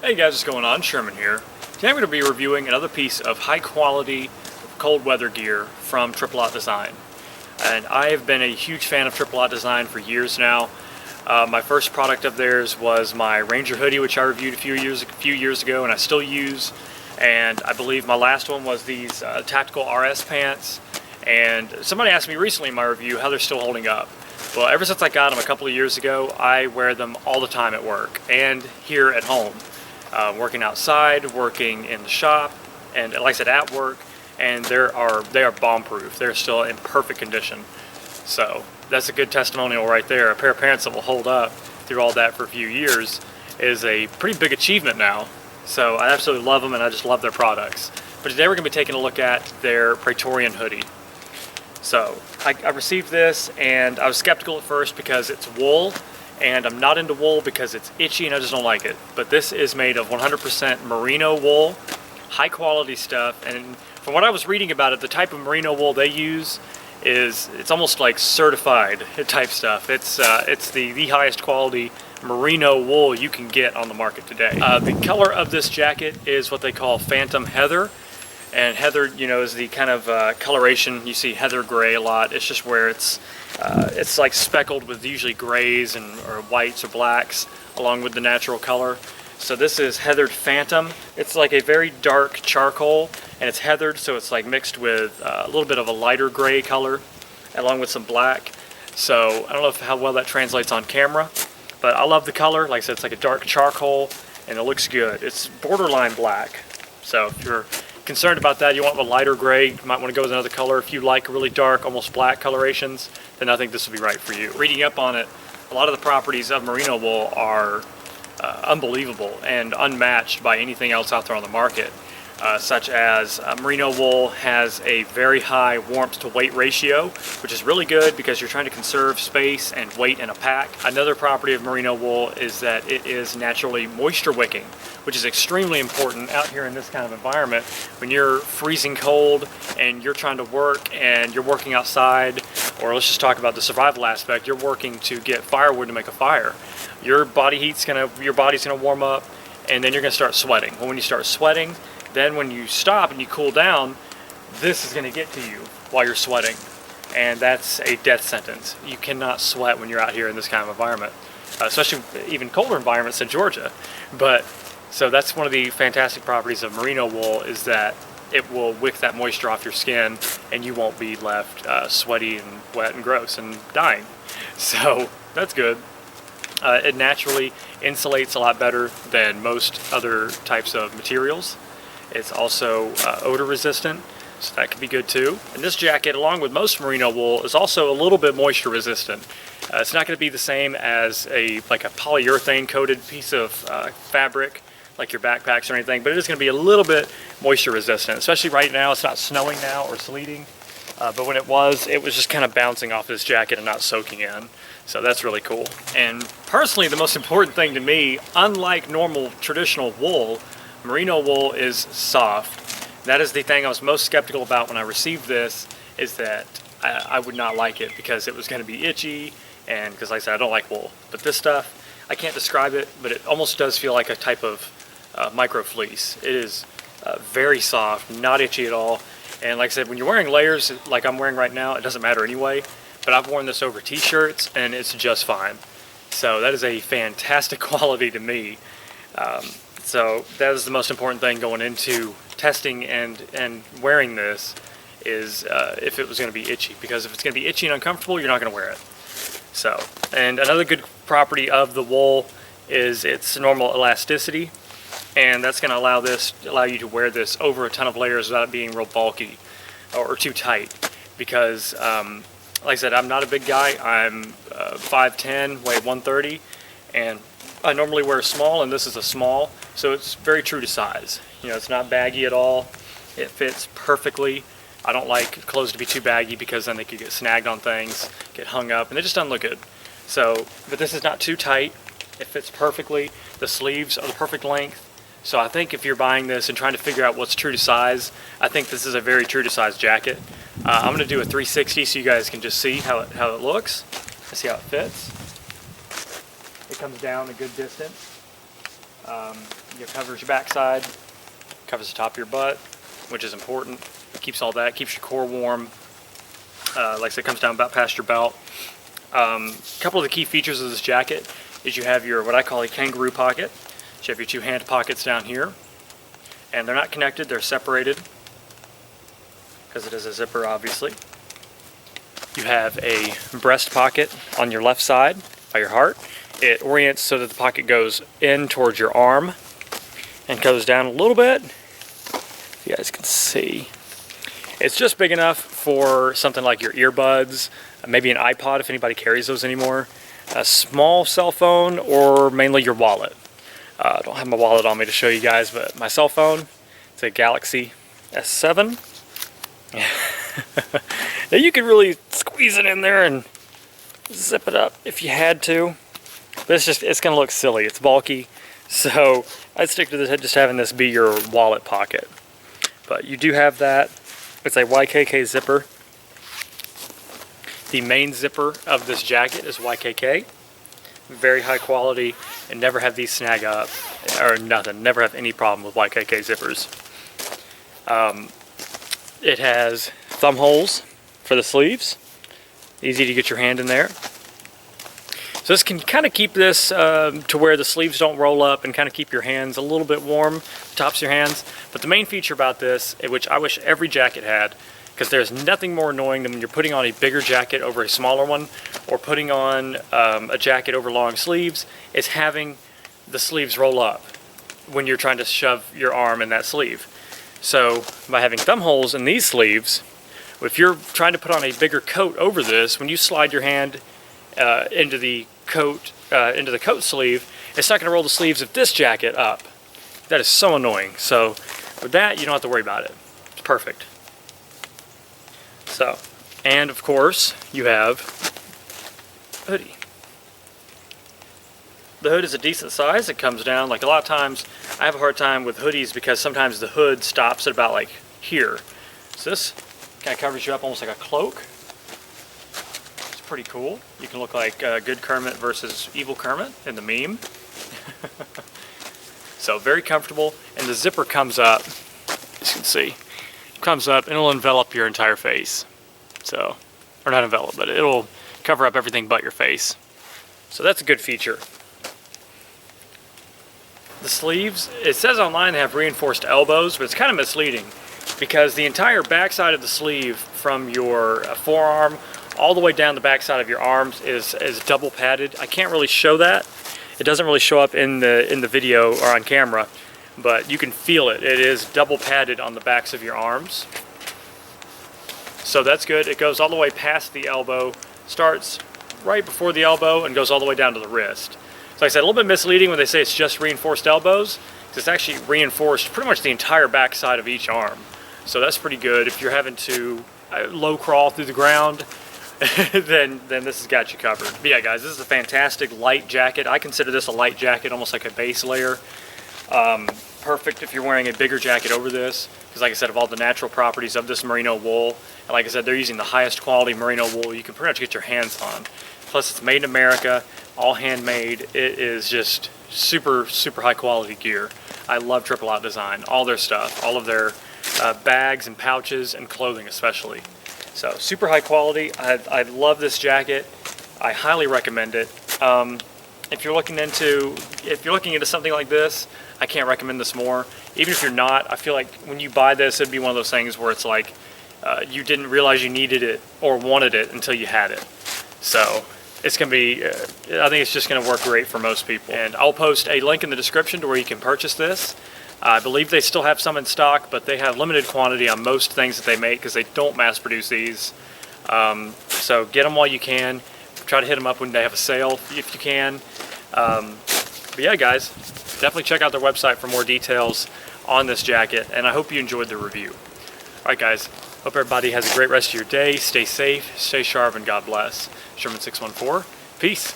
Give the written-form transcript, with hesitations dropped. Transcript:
Hey guys, what's going on? Sherman here. Today I'm going to be reviewing another piece of high quality cold weather gear from Aught Design. And I have been a huge fan of Aught Design for years now. My first product of theirs was my Ranger hoodie, which I reviewed a few years ago and I still use. And I believe my last one was these tactical RS pants. And somebody asked me recently in my review how they're still holding up. Well, ever since I got them a couple of years ago, I wear them all the time at work and here at home. Working outside, working in the shop, and like I said, at work, and they are bomb-proof. They're still in perfect condition. So that's a good testimonial right there. A pair of pants that will hold up through all that for a few years is a pretty big achievement now. So I absolutely love them, and I just love their products. But today we're going to be taking a look at their Praetorian Hoodie. So I received this, and I was skeptical at first because it's wool. And I'm not into wool because it's itchy and I just don't like it. But this is made of 100% merino wool, high quality stuff. And from what I was reading about it, the type of merino wool they use it's almost like certified type stuff. It's the highest quality merino wool you can get on the market today. The color of this jacket is what they call Phantom Heather. And heather, you know, is the kind of coloration you see heather gray a lot. It's just where it's like speckled with usually grays or whites or blacks along with the natural color. So this is heathered Phantom. It's like a very dark charcoal, and it's heathered, so it's like mixed with a little bit of a lighter gray color along with some black. So I don't know how well that translates on camera, but I love the color. Like I said, it's like a dark charcoal and it looks good. It's borderline black. So if you're concerned about that, you want a lighter gray, you might want to go with another color. If you like really dark, almost black colorations, then I think this would be right for you. Reading up on it, a lot of the properties of merino wool are unbelievable and unmatched by anything else out there on the market. Such as merino wool has a very high warmth to weight ratio, which is really good because you're trying to conserve space and weight in a pack. Another property of merino wool is that it is naturally moisture-wicking, which is extremely important out here in this kind of environment. When you're freezing cold and you're trying to work and you're working outside, or let's just talk about the survival aspect, you're working to get firewood to make a fire. Your body's gonna warm up, and then you're gonna start sweating. Well, when you start sweating, then when you stop and you cool down, this is going to get to you while you're sweating. And that's a death sentence. You cannot sweat when you're out here in this kind of environment, especially even colder environments in Georgia. But so that's one of the fantastic properties of merino wool, is that it will wick that moisture off your skin and you won't be left sweaty and wet and gross and dying. So that's good. It naturally insulates a lot better than most other types of materials. It's also odor resistant, so that could be good too. And this jacket, along with most merino wool, is also a little bit moisture resistant. It's not going to be the same as like a polyurethane coated piece of fabric, like your backpacks or anything, but it is going to be a little bit moisture resistant, especially right now. It's not snowing now or sleeting, but when it was just kind of bouncing off this jacket and not soaking in. So that's really cool. And personally, the most important thing to me, unlike normal traditional wool, merino wool is soft. That is the thing I was most skeptical about when I received this, is that I would not like it because it was going to be itchy, and because like I said, I don't like wool. But this stuff, I can't describe it, but it almost does feel like a type of micro fleece. It is very soft, not itchy at all. And like I said, when you're wearing layers like I'm wearing right now, it doesn't matter anyway. But I've worn this over t-shirts and it's just fine. So that is a fantastic quality to me. So that is the most important thing going into testing and wearing this, is if it was going to be itchy. Because if it's going to be itchy and uncomfortable, you're not going to wear it. So, and another good property of the wool is its normal elasticity. And that's going to allow you to wear this over a ton of layers without it being real bulky or too tight. Because, like I said, I'm not a big guy. I'm 5'10", weigh 130, and I normally wear a small, and this is a small, so it's very true to size. You know, it's not baggy at all. It fits perfectly. I don't like clothes to be too baggy because then they could get snagged on things, get hung up, and it just doesn't look good. So, but this is not too tight. It fits perfectly. The sleeves are the perfect length. So I think if you're buying this and trying to figure out what's true to size, I think this is a very true to size jacket. I'm going to do a 360 so you guys can just see how it looks. See how it fits. It comes down a good distance. It covers your backside, covers the top of your butt, which is important. It keeps all that, keeps your core warm. Like I said, it comes down about past your belt. A couple of the key features of this jacket is you have your, what I call a kangaroo pocket. So you have your two hand pockets down here, and they're not connected, they're separated, because it is a zipper, obviously. You have a breast pocket on your left side by your heart. It orients so that the pocket goes in towards your arm and goes down a little bit. You guys can see. It's just big enough for something like your earbuds, maybe an iPod if anybody carries those anymore, a small cell phone, or mainly your wallet. I don't have my wallet on me to show you guys, but my cell phone, it's a Galaxy S7. Now you could really squeeze it in there and zip it up if you had to, but it's going to look silly. It's bulky, so I'd stick to this, just having this be your wallet pocket. But you do have that. It's a YKK zipper. The main zipper of this jacket is YKK. Very high quality, and never have these snag up or nothing. Never have any problem with YKK zippers. It has thumb holes for the sleeves. Easy to get your hand in there. So this can kind of keep this to where the sleeves don't roll up and kind of keep your hands a little bit warm, the tops of your hands. But the main feature about this, which I wish every jacket had, because there's nothing more annoying than when you're putting on a bigger jacket over a smaller one, or putting on a jacket over long sleeves, is having the sleeves roll up when you're trying to shove your arm in that sleeve. So by having thumb holes in these sleeves, if you're trying to put on a bigger coat over this, when you slide your hand into the coat sleeve, it's not going to roll the sleeves of this jacket up. That is so annoying. So with that, you don't have to worry about it. It's perfect. So, and of course, you have a hoodie. The hood is a decent size. It comes down, like a lot of times, I have a hard time with hoodies because sometimes the hood stops at about like here. So this kind of covers you up almost like a cloak. It's pretty cool. You can look like good Kermit versus evil Kermit in the meme. So very comfortable, and the zipper comes up, as you can see, comes up and it'll envelop your entire face. So, or not envelop, but it'll cover up everything but your face. So that's a good feature. The sleeves, it says online they have reinforced elbows, but it's kind of misleading because the entire backside of the sleeve from your forearm all the way down the backside of your arms is double padded. I can't really show that. It doesn't really show up in the video or on camera, but you can feel it. It is double padded on the backs of your arms. So that's good. It goes all the way past the elbow, starts right before the elbow and goes all the way down to the wrist. So like I said, a little bit misleading when they say it's just reinforced elbows. It's actually reinforced pretty much the entire backside of each arm. So that's pretty good. If you're having to low crawl through the ground, then this has got you covered. But yeah, guys, this is a fantastic light jacket. I consider this a light jacket, almost like a base layer. Perfect if you're wearing a bigger jacket over this, because like I said, of all the natural properties of this merino wool, and like I said, they're using the highest quality merino wool you can pretty much get your hands on. Plus it's made in America, all handmade. It is just super, super high quality gear. I love Triple Aught Design, all their stuff, all of their bags and pouches and clothing especially. So super high quality. I love this jacket. I highly recommend it. If you're looking into something like this, I can't recommend this more. Even if you're not, I feel like when you buy this, it'd be one of those things where it's like you didn't realize you needed it or wanted it until you had it. So it's going to be, I think it's just going to work great for most people. And I'll post a link in the description to where you can purchase this. I believe they still have some in stock, but they have limited quantity on most things that they make because they don't mass produce these. So get them while you can. Try to hit them up when they have a sale if you can. But yeah, guys, definitely check out their website for more details on this jacket, and I hope you enjoyed the review. All right, guys, hope everybody has a great rest of your day. Stay safe, stay sharp, and God bless. Sherman 614, peace.